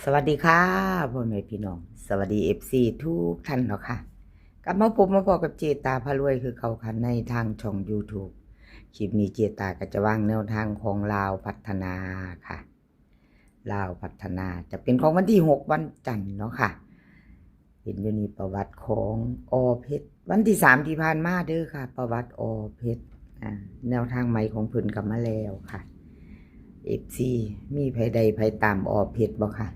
สวัสดีค่ะพ่อแม่พี่น้องสวัสดีFCทุกท่านเนาะค่ะกลับมาพบมาพอกับเจตาพารวยคือเขาคันในทางช่อง YouTube คลิปนี้เจตาก็จะวางแนวทางของลาวพัฒนาค่ะลาวพัฒนาจะเป็นของวันที่6วันจันทร์เนาะค่ะเห็นอยู่นี่ประวัติของอเพชรวันที่3ที่ผ่านมาเด้อค่ะประวัติอเพชรแนวทางใหม่ของเพิ่นกลับมาแล้วค่ะ FC มีไผใดไผตามอเพชรบ่ค่ะ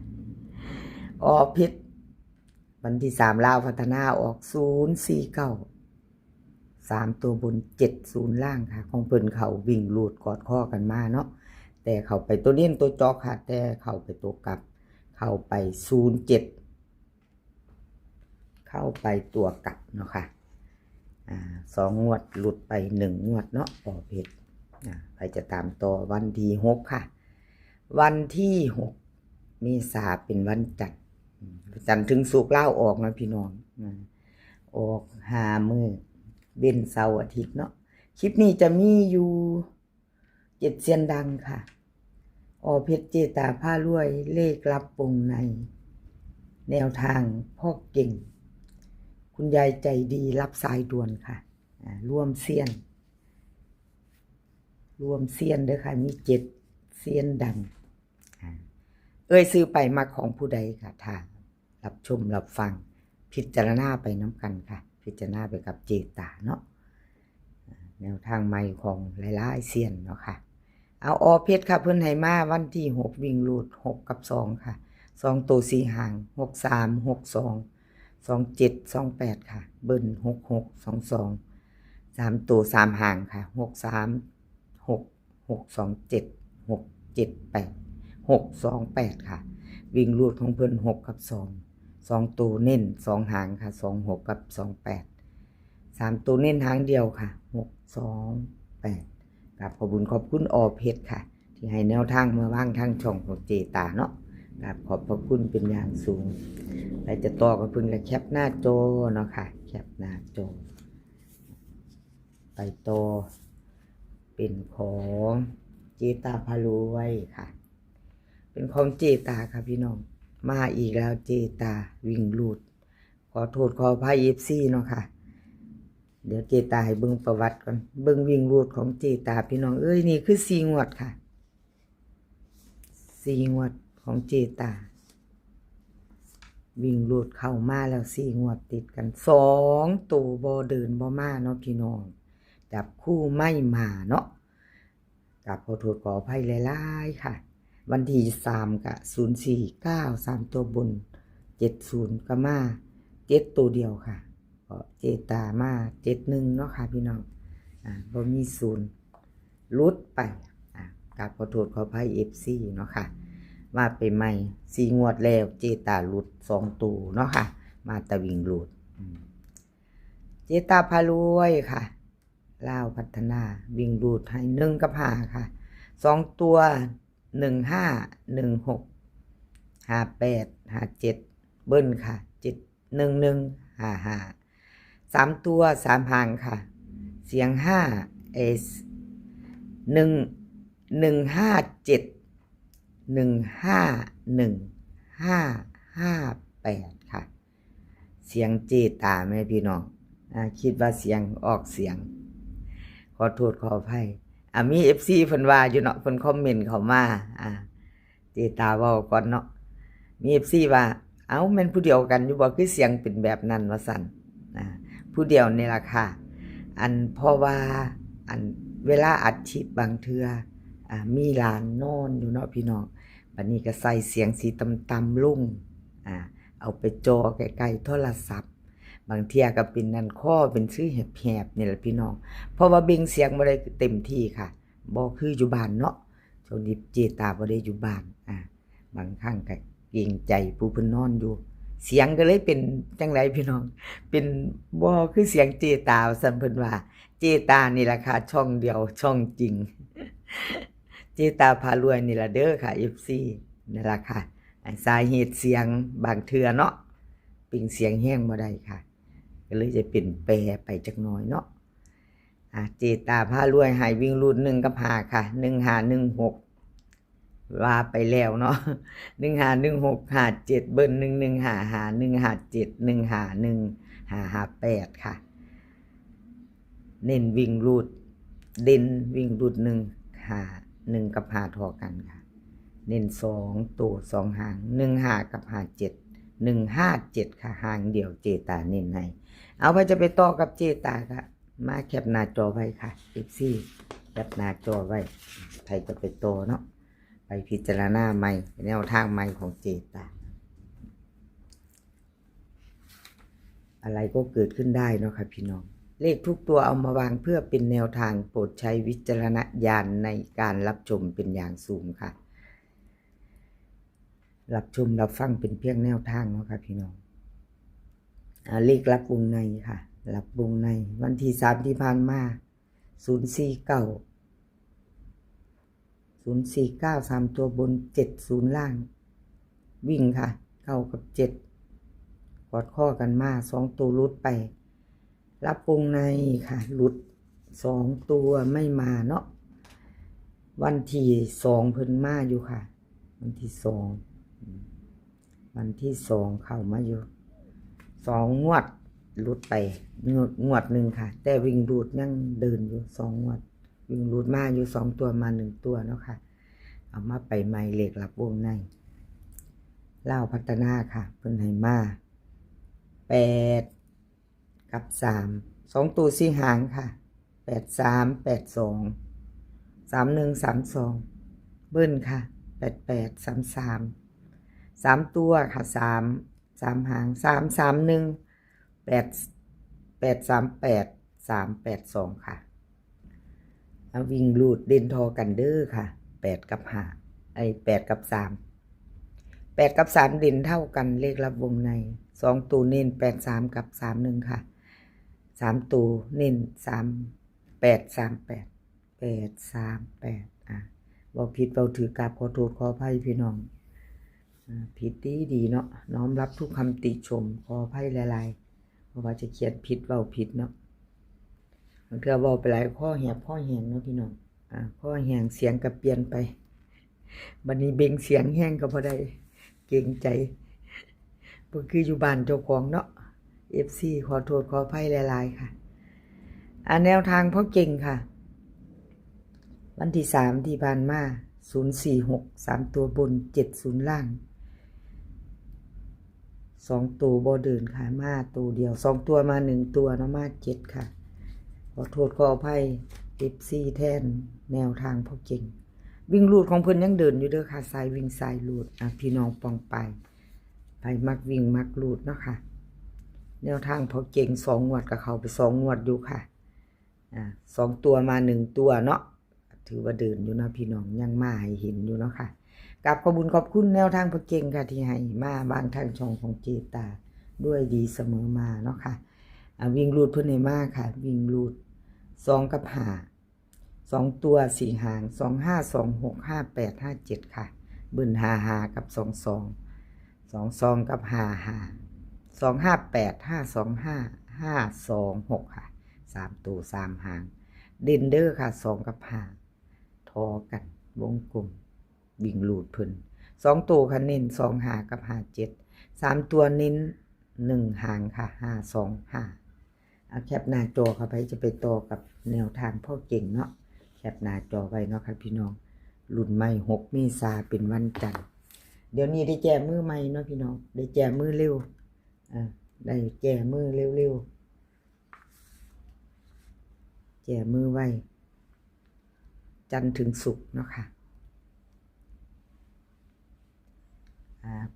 อเพชรวันที่3ลาวพัฒนาออก049 3ตัวบน70ล่างค่ะของเพิ่นเขาวิ่งลูดกอดข้อกันมาเนาะแต่เขาไปตัวเน้นตัวจอกค่ะแต่เขาไปตัวกลับเข้าไป07เข้าไปตัวกลับเนาะค่ะ2งวดหลุดไป1งวดเนาะอเพชรใครจะตามต่อวันที่6ค่ะวันที่6เมษาเป็นวันจันทร์ถึงศุกร์เล่าออกนะพี่น้องออก5 มื้อเว้นเสาร์อาทิตย์เนาะคลิปนี้จะมีอยู่7เซียนดังค่ะเพชรเจตาผ้ารวยเลขลับวงในแนวทางพ่อเก่งคุณยายใจดีรับสายด่วนค่ะร่วมเซียนเด้อค่ะมี7เซียนดังซื้อไปมาของผู้ใดค่ะถ้ารับชมรับฟังพิจารณาไปน้ำกันค่ะพิจารณาไปกับเจตาเนาะแนวทางใหม่ของหลายๆเซียนเนาะค่ะเอาเพชรค่ะเพิ่นให้มาวันที่6วิ่งรูด6กับ2ค่ะ2ตัว4หาง63 62 27 28ค่ะเบิ้ล66 22 3ตัว3หางค่ะ63 6 6 2 7 6 7 8 628ค่ะวิ่งรูดของเพิ่น6กับ2ตัวเน้น2หางค่ะ26กับ28 3ตัวเน้นหางเดียวค่ะ628กับขอบคุณเพชรค่ะที่ให้แนวทางมาว่างทางช่องของเจตาเนาะกับขอบพระคุณเป็นอย่างสูงใครจะต่อกับเพิ่นก็แคปหน้าจอเนาะค่ะแคปหน้าจอไปต่อเป็นของเจตาพารวยค่ะเป็นของเจตาค่ะพี่น้องมาอีกแล้วเจตาวิ่งลูดขอโทษขออภัย FC เนาะค่ะเดี๋ยวเจตาให้เบิ่งประวัติก่อนเบิ่งวิ่งลูดของเจตาพี่น้องนี่คือ4งวดค่ะ4งวดของเจตาวิ่งลูดเข้ามาแล้ว4งวดติดกัน2ตัวบ่เดินบ่มาเนาะพี่น้องจับคู่ไม่มาเนาะกับขอโทษขออภัยหลายๆค่ะวันที่3กับ049 3ตัวบน70ก็มา7ตัวเดียวค่ะเจตามา71เนาะค่ะพี่น้องบ่มี0ลุดไปกับขอโทษขออภัย FC เนาะค่ะมาไปใหม่4งวดแล้วเจตาหลุด2ตัวเนาะค่ะมาตะวิ่งหลุดเจตาพารวยค่ะลาวพัฒนาวิ่งดูดให้1กับ5ค่ะ2ตัว15 16 58 57เบิ้ลค่ะ711 55 3ตัว3หางค่ะเสียง5157 151 558ค่ะเสียงเจตาแม่พี่น้องคิดว่าเสียงออกเสียงขอโทษขออภัยมี FC เพิ่นว่าอยู่เนาะเพิ่นคอมเมนต์เข้ามาเจตาเว้าก่อนเนาะมี FC ว่าแม่นผู้เดียวกันอยู่บ่คือเสียงเป็นแบบนั้นว่าซั่นผู้เดียวนี่ล่ะค่ะเพราะว่าเวลาอัดคลิปบางเทื่อมีหลานนอนอยู่เนาะพี่น้องบัดนี้ก็ใส่เสียงสีต่ำๆลงเอาไปจอใกล้ๆโทรศัพท์บางเที่ยก็เป็นนั่นข้อเป็นชื่อแหบๆนี่แหละพี่น้องเพราะว่าเบ่งเสียงบ่ได้เต็มที่ค่ะบ่คืออยู่บ้านเนาะช่วงนี้เจตาบ่ได้อยู่บ้านบางครั้งก็เกรงใจผู้เพิ่นนอนอยู่เสียงก็เลยเป็นจังไดพี่น้องเป็นบ่คือเสียงเจตาซั่นเพิ่นว่าเจตานี่ล่ะค่ะช่องเดียวช่องจริงเจตาพารวยนี่ล่ะเด้อค่ะ FC นี่ล่ะค่ะสาเหตุเสียงบางเทื่อเนาะปิ่งเสียงแห้งบ่ได้ค่ะก็เลยจะเป็นแปรไปจักหน่อยเนาะเจตาพารวยให้วิ่งรูด1กับ5ค่ะ1516 ว่าไปแล้วเนาะ151657เบิ้ล11551571515158ค่ะเน้นวิ่งรูดเด่นวิ่งรูด1กับ5ทอกันค่ะเน้น2ตัว2หาง15กับ57ค่ะหางเดียวเจตาเน้นให้เอาไปจะไปต่อกับเจตาค่ะมาแคปหน้าจอไว้ค่ะ FC แคปหน้าจอไว้ใครจะไปต่อเนาะไปพิจารณาใหม่แนวทางใหม่ของเจตาอะไรก็เกิดขึ้นได้เนาะค่ะพี่น้องเลขทุกตัวเอามาวางเพื่อเป็นแนวทางโปรดใช้วิจารณญาณในการรับชมเป็นอย่างสูงค่ะรับชมรับฟังเป็นเพียงแนวทางเนาะค่ะพี่น้องเลขรับวงในค่ะรับวงในวันที่3ที่ผ่านมา049 3ตัวบน70ล่างวิ่งค่ะ9กับ7กอดข้อกันมา2ตัวรุดไปรับวงในค่ะรุด2ตัวไม่มาเนาะวันที่2เพิ่นมาอยู่ค่ะวันที่2เข้ามาอยู่2งวดรุดไปงวดหนึ่งค่ะแต่วิ่งรูดยังเดินอยู่2งวดวิ่งรูดมาอยู่2ตัวมา1ตัวเนาะค่ะเอามาไปใหม่เลขรับวงในลาวพัฒนาค่ะเพิ่นให้มา8กับ3 2ตัว4หางค่ะ83 82 31 32เบิ้ลค่ะ88 33 3ตัวค่ะ3หาง331 838 382ค่ะเอาวิ่งรูดเด่นทอกันเด้อค่ะ8กับ5 8กับ3เด่นเท่ากันเลขรับวงใน2ตัวเน้น83กับ31ค่ะ3ตัวเน้น3838บ่ผิดบ่ถือกราบขอโทษขออภัยพี่น้องผิดดีเนาะน้อมรับทุกคำติชมขออภัยหลายๆเพราะว่าจะเขียนผิดเว้าผิดเนาะมันเทื่อเว้าไปหลายข้อแหงเนาะพี่น้องข้อแหงเสียงก็เปลี่ยนไปบัดนี้เบ่งเสียงแห้งก็บ่ได้เกรงใจบ่คืออยู่บ้านเจ้าของเนาะ FC ขอโทษขออภัยหลายๆค่ะแนวทางพ่อเก่งค่ะวันที่3ที่ผ่านมา046 3ตัวบน70ล่าง2ตัวบ่เดินค่ะมาตัวเดียว2ตัวมา1ตัวเนาะมา7ค่ะขอโทษขออภัย FC แทนแนวทางพ่อเก่งวิ่งรูดของเพิ่นยังเดินอยู่เด้อค่ะสายวิ่งสายรูดพี่น้องปองไปมักวิ่งมักรูดเนาะค่ะแนวทางพ่อเก่ง2งวดกับเขาไป2งวดอยู่ค่ะ2ตัวมา1ตัวเนาะถือว่าเดินอยู่นะพี่น้องยังมาให้เห็นอยู่เนาะค่ะกับขอบคุณแนวทางพ่อเก่งค่ะที่ให้มาบางทางช่องของเจตาด้วยดีเสมอมาเนาะค่ะวิ่งรูดเพิ่นให้มาค่ะวิ่งรูด2กับ5 2ตัว4หาง25265857ค่ะเบิ้ล55กับ22กับ55 258 525 526ค่ะ3ตัว3หางเด่นเด้อค่ะ2กับ5ทอกันวงกลมวิ่งรูดเพิ่น2ตัวค่ะเน้น2หากับ57 3ตัวเน้น1หางค่ะ525แคปหน้าจอค่ะไปจะไปต่อกับแนวทางพ่อเก่งเนาะแคปหน้าจอไว้เนาะค่ะพี่น้องรุ่นใหม่6เมษายนเป็นวันจันทร์เดี๋ยวนี้ได้แก้มือใหม่เนาะพี่น้องได้แก้มือเร็วได้แก้มือเร็วแก้มือไว้จันทร์ถึงศุกร์เนาะค่ะ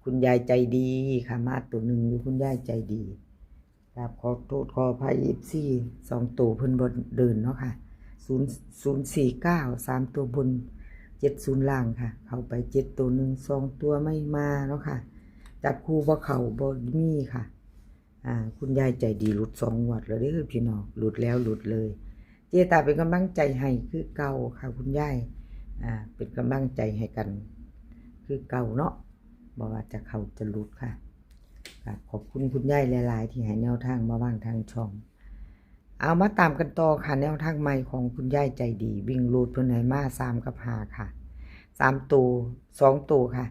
คุณยายใจดีค่ะมาตัวหนึ่งอยู่คุณยายใจดีครับขอโทษขออภัยFC 2ตัวเพิ่นบ่เดินเนาะค่ะ049 3ตัวบน70ล่างค่ะเข้าไป7ตัว1 2ตัวไม่มาเนาะค่ะจับคู่บ่เข้าบ่มีค่ะคุณยายใจดีหลุด2งวดแล้วเด้อพี่น้องหลุดแล้วหลุดเลยเจตาเป็นกำลังใจให้คือเก่าค่ะคุณยายเป็นกำลังใจให้กันคือเก่าเนาะบ่ว่าจะเข้าจะหลุดค่ะขอบคุณคุณยายหลายๆที่ให้แนวทางมาบ้างทางช่องเอามาตามกันต่อค่ะแนวทางใหม่ของคุณยายใจดีวิ่งรูดเพิ่นให้มา3กับ5ค่ะ 3ตัว2ตัวค่ะ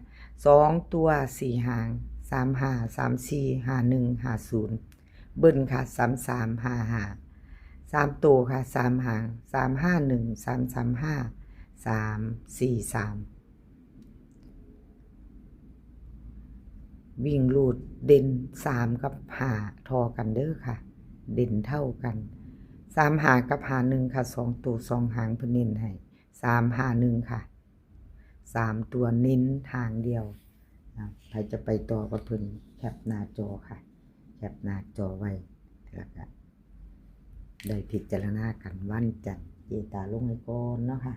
2ตัว4หาง35 34 51 50เบิ้ลค่ะ33 55 3ตัวค่ะ3หาง351 335 343วิ่งรูดเด่น3กับ5ทอกันเด้อค่ะเด่นเท่ากัน3หางกับ51ค่ะ2ตัว2หางเพิ่นเน้นให้351ค่ะ3ตัวเน้นทางเดียวใครจะไปต่อกับเพิ่นแคปหน้าจอค่ะแคปหน้าจอไว้แล้วก็ได้พิจารณากันวันจันทร์เจตาลงให้ก่อนเนาะค่ะ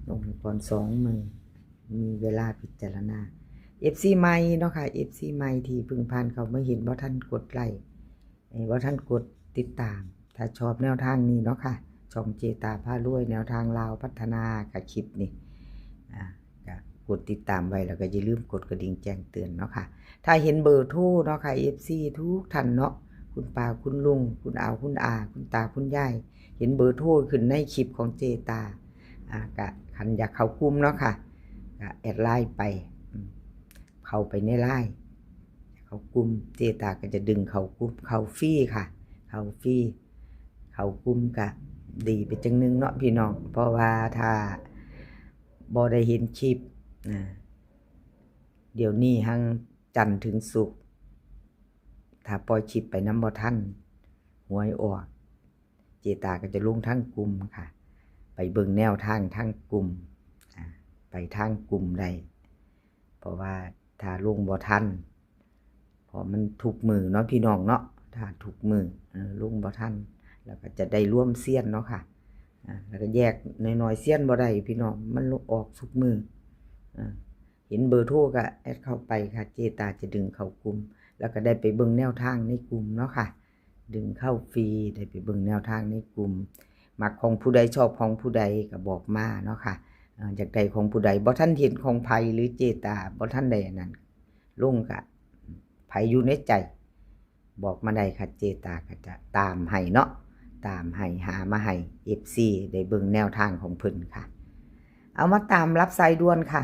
ลงให้ก่อน2 มื้อมีเวลาพิจารณาFC ใหม่เนาะค่ะ FC ใหม่ที่เพิ่งผ่านเขามาเห็นบ่ทันกดไลค์บ่ทันกดติดตามถ้าชอบแนวทางนี้เนาะค่ะช่องเจตาพารวยแนวทางลาวพัฒนากับคลิปนี่ก็กดติดตามไว้แล้วก็อย่าลืมกดกระดิ่งแจ้งเตือนเนาะค่ะถ้าเห็นเบอร์โทรเนาะค่ะ FC ทุกท่านเนาะคุณป้าคุณลุงคุณอาคุณอาคุณตาคุณยายเห็นเบอร์โทรขึ้นในคลิปของเจตาก็คันอยากเข้ากลุ่มเนาะค่ะก็แอดไลน์ไปเข้าไปในไลน์เขากลุ่มเจตาก็จะดึงเขากลุ่มเขาฟรีค่ะเขาฟรีเขากลุ่มก็ดีไปจังนึงเนาะพี่น้องเพราะว่าถ้าบ่ได้เห็นคลิปเดี๋ยวนี้หั่งจันทร์ถึงศุกร์ถ้าปล่อยคลิปไปนำบ่ทันหวยออกเจตาก็จะลงทั้งกลุ่มค่ะไปเบิ่งแนวทางทั้งกลุ่มไปทางกลุ่มใดเพราะว่าถ้าลงบ่ทันพอมันถูกมือเนาะพี่น้องเนาะถ้าถูกมือลงบ่ทันแล้วก็จะได้ร่วมเสี้ยนเนาะค่ะแล้วก็แยกน้อยๆเสี้ยนบ่ได้พี่น้องมันออกทุกมือเห็นเบอร์โทรก็แอดเข้าไปค่ะเจตาจะดึงเข้ากลุ่มแล้วก็ได้ไปเบิ่งแนวทางในกลุ่มเนาะค่ะดึงเข้าฟรีได้ไปเบิ่งแนวทางในกลุ่มมักของผู้ใดชอบของผู้ใดก็บอกมาเนาะค่ะจากใดของผู้ใดบ่ทันเห็นของไผหรือเจตาบ่ทันใดนั้นลงกะไผอยู่ในใจบอกมาได้ค่ะเจตาก็จะตามให้เนาะตามให้หามาให้ FC ได้เบิ่งแนวทางของเพิ่นค่ะเอามาตามรับสายด่วนค่ะ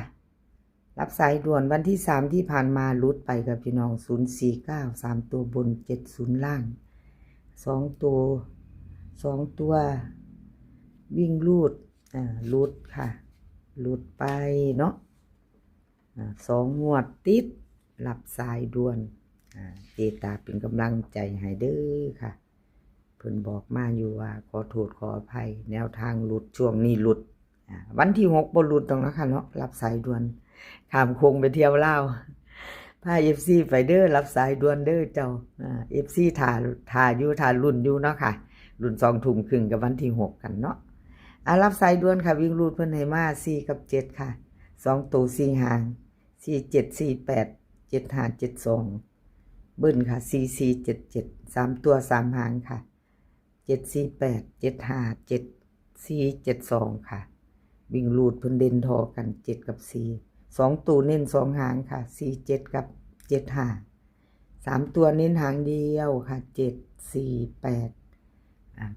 รับสายด่วนวันที่3ที่ผ่านมาหลุดไปกับพี่น้อง049 3ตัวบน70ล่าง2ตัววิ่งรูดรูดค่ะรูดไปเนาะ2 งวดติดรับสายด่วนเจตาเป็นกำลังใจให้เด้อค่ะเพิ่นบอกมาอยู่ว่าขอโทษขออภัยแนวทางหลุดช่วงนี้หลุดวันที่6บ่หลุดตรงนะคะเนาะรับสายด่วนข้ามโค้งไปเที่ยวลาวพา FC ไปเด้อรับสายด่วนเด้อเจ้าFC ท่าอยู่ท่ารุ่นอยู่เนาะค่ะรุ่น2 ทุ่มครึ่งกับวันที่6กันเนาะรับสายด่วนค่ะวิ่งรูดเพิ่นให้มา4กับ7ค่ะ2ตัว4หาง47 48 75 72เบิ้ลค่ะ4477 3ตัว3หางค่ะ748 75 7472ค่ะวิ่งรูดเพิ่นเด่นทอกัน7กับ4 2ตัวเน้น2หางค่ะ47กับ75 3ตัวเน้นหางเดียวค่ะ748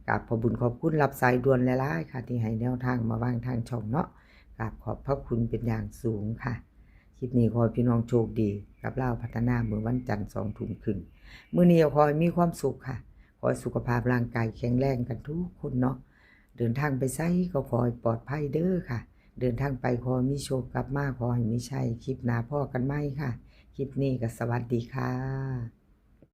กราบขอบคุญขอบคุณรับสายด่วนหลายๆค่ะที่ให้แนวทางมาวางทางช่องเนาะกราบขอบพระคุณเป็นอย่างสูงค่ะคลิปนี้ขอให้พี่น้องโชคดีกับลาวพัฒนาเมื่อวันจันทร์2 ทุ่มครึ่งมื้อนี้ขอให้มีความสุขค่ะขอให้สุขภาพร่างกายแข็งแรงกันทุกคนเนาะเดินทางไปไสก็ขอให้ปลอดภัยเด้อค่ะเดินทางไปขอมีโชคกลับมาขอให้มีชัยคลิปหน้าพ่อกันใหม่ค่ะคลิปนี้ก็สวัสดีค่ะ